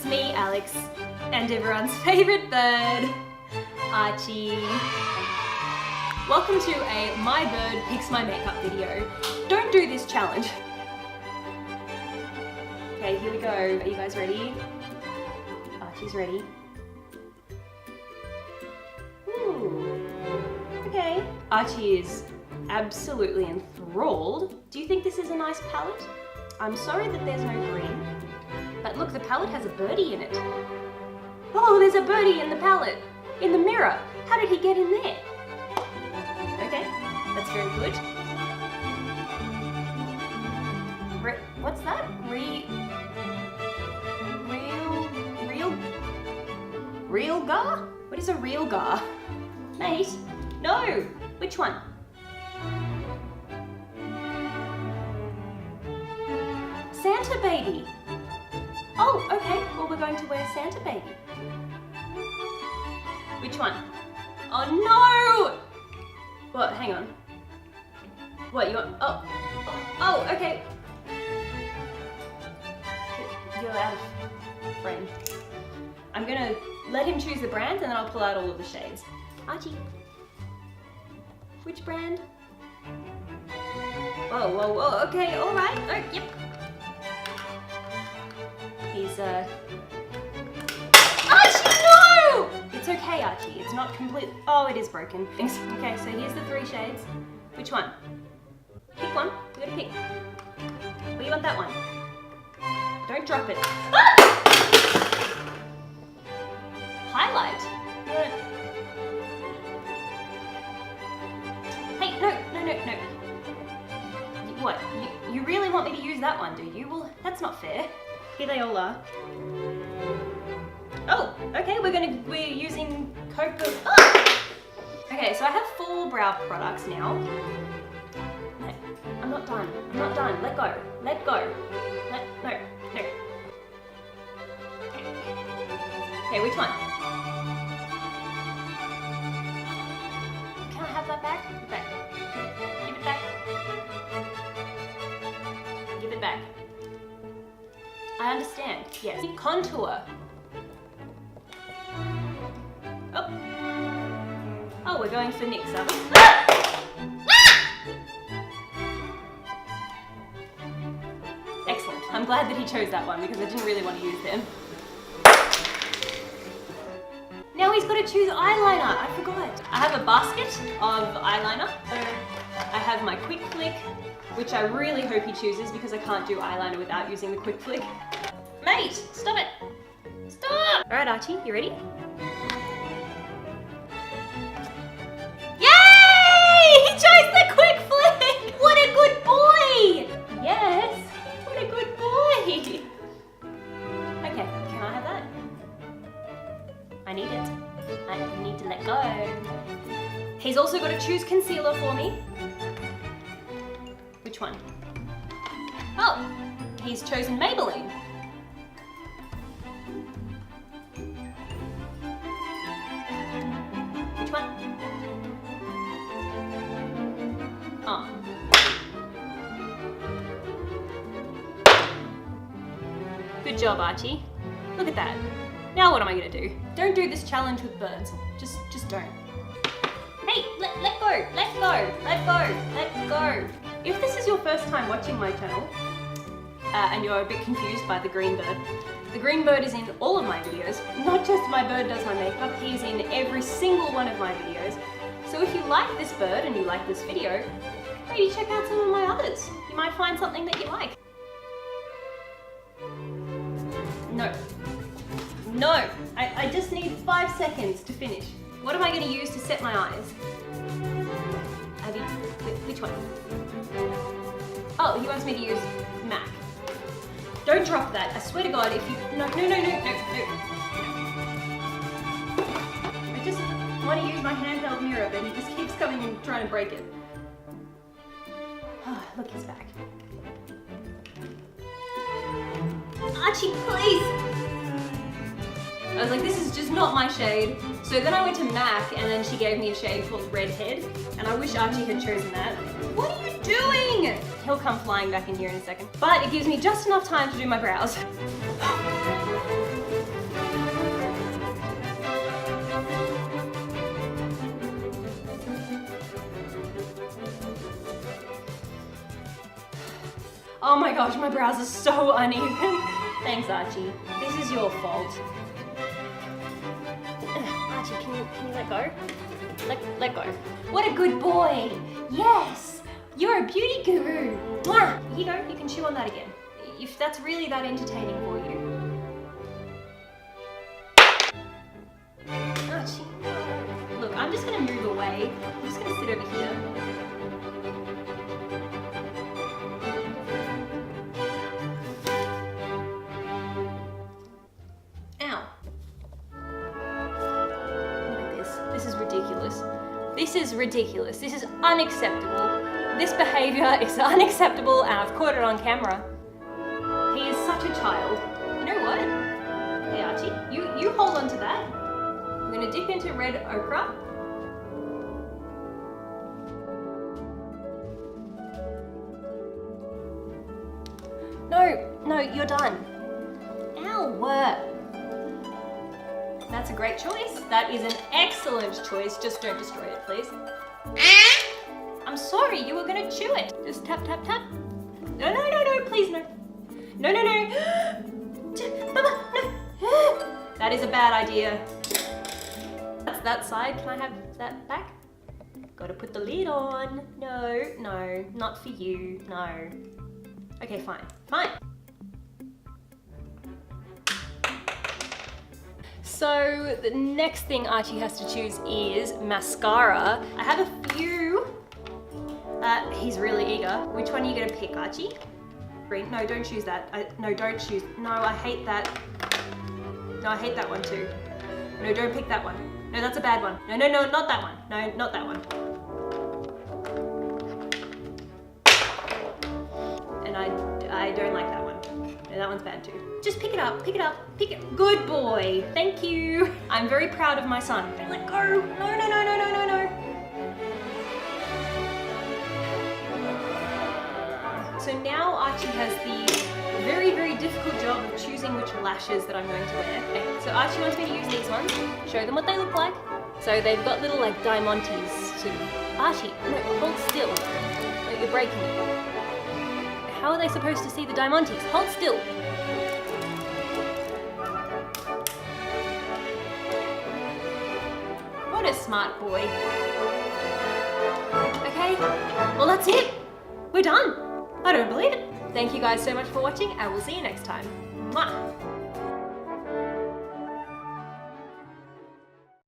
me, Alex, and everyone's favorite bird, Archie. Welcome to a My Bird Picks My Makeup video. Don't do this challenge. Okay, here we go. Are you guys ready? Archie's ready. Ooh. Okay. Archie is absolutely enthralled. Do you think this is a nice palette? I'm sorry that there's no green, but look, the palette has a birdie in it. Oh, there's a birdie in the palette, in the mirror. How did he get in there? Okay, that's very good. What's that? Real gar? What is a real gar? Mate, no! Which one? Santa baby. Oh, okay. Well, we're going to wear Santa baby. Which one? Oh no! What? Hang on. What you want? Oh, okay. You're out of frame. I'm gonna let him choose the brand and then I'll pull out all of the shades. Archie. Which brand? Whoa, okay, alright. Oh, yep. He's, Archie, no! It's okay, Archie. It's not complete. Oh, it is broken. Okay, so here's the 3 shades. Which one? Pick one. You gotta pick. Well, you want that one. Don't drop it. Ah! Highlight. Hey, no. What? You really want me to use that one, do you? Well, that's not fair. Here they all are. Oh, okay, we're using Cocoa. Ah! Okay, so I have 4 brow products now. No, I'm not done. Let go. No. Okay, which one? Can I have that back? Give it back. Give it back. I understand, yes. Contour. Oh, we're going for NYX, are we? Excellent. I'm glad that he chose that one because I didn't really want to use them. Now he's got to choose eyeliner. I forgot. I have a basket of eyeliner. So I have my Quick Flick, which I really hope he chooses because I can't do eyeliner without using the Quick Flick. Mate, stop it. Stop! All right, Archie, you ready? Yay! He chose the Quick Flick! What a good boy! Yes, what a good boy. Okay, can I have that? I need it. I need to let go. He's also got to choose concealer for me. Which one? Oh, he's chosen Maybelline. Which one? Oh. Good job, Archie. Look at that. Now what am I gonna do? Don't do this challenge with birds. Just don't. Hey, let go. If this is your first time watching my channel, and you're a bit confused by the green bird is in all of my videos. Not just My Bird Does My Makeup, he's in every single one of my videos. So if you like this bird and you like this video, maybe check out some of my others. You might find something that you like. No, I just need 5 seconds to finish. What am I going to use to set my eyes? Which one? Oh, he wants me to use MAC. Don't drop that. I swear to God, if you... No. I just want to use my handheld mirror, but he just keeps coming and trying to break it. Oh, look, he's back. Archie, please! I was like, this is just not my shade. So then I went to MAC and then she gave me a shade called Redhead, and I wish Archie had chosen that. What are you doing? He'll come flying back in here in a second. But it gives me just enough time to do my brows. Oh my gosh, my brows are so uneven. Thanks, Archie. This is your fault. Archie, can you let go? Let go. What a good boy. Yes, you're a beauty guru. Mwah! Here you go, you can chew on that again. If that's really that entertaining for you. Archie, look, I'm just gonna move away. I'm just gonna sit over here. This is ridiculous. This is unacceptable. This behavior is unacceptable, and I've caught it on camera. He is such a child. You know what? Hey Archie, you hold on to that. I'm gonna dip into red ochre. No, you're done. Ow! That's a great choice. That is an excellent choice. Just don't destroy it, please. I'm sorry, you were gonna chew it. Just tap, tap, tap. No, please no. No. Mama, no. That is a bad idea. That's that side. Can I have that back? Gotta put the lid on. No, not for you, no. Okay, fine. So the next thing Archie has to choose is mascara. I have a few. He's really eager. Which one are you gonna pick, Archie? Green? No, don't choose that. No, don't choose. No, I hate that. No, I hate that one too. No, don't pick that one. No, that's a bad one. No, not that one. No, not that one. And I don't like that one. No, that one's bad too. Just pick it up. Good boy. Thank you. I'm very proud of my son. Let go. No. So now Archie has the very, very difficult job of choosing which lashes that I'm going to wear. Okay, so Archie wants me to use these ones. Show them what they look like. So they've got little like diamantes to... Archie, no, hold still. No, you're breaking it. How are they supposed to see the diamantes? Hold still. What a smart boy. Okay, well that's it. We're done. I don't believe it. Thank you guys so much for watching, and we'll see you next time. Mwah!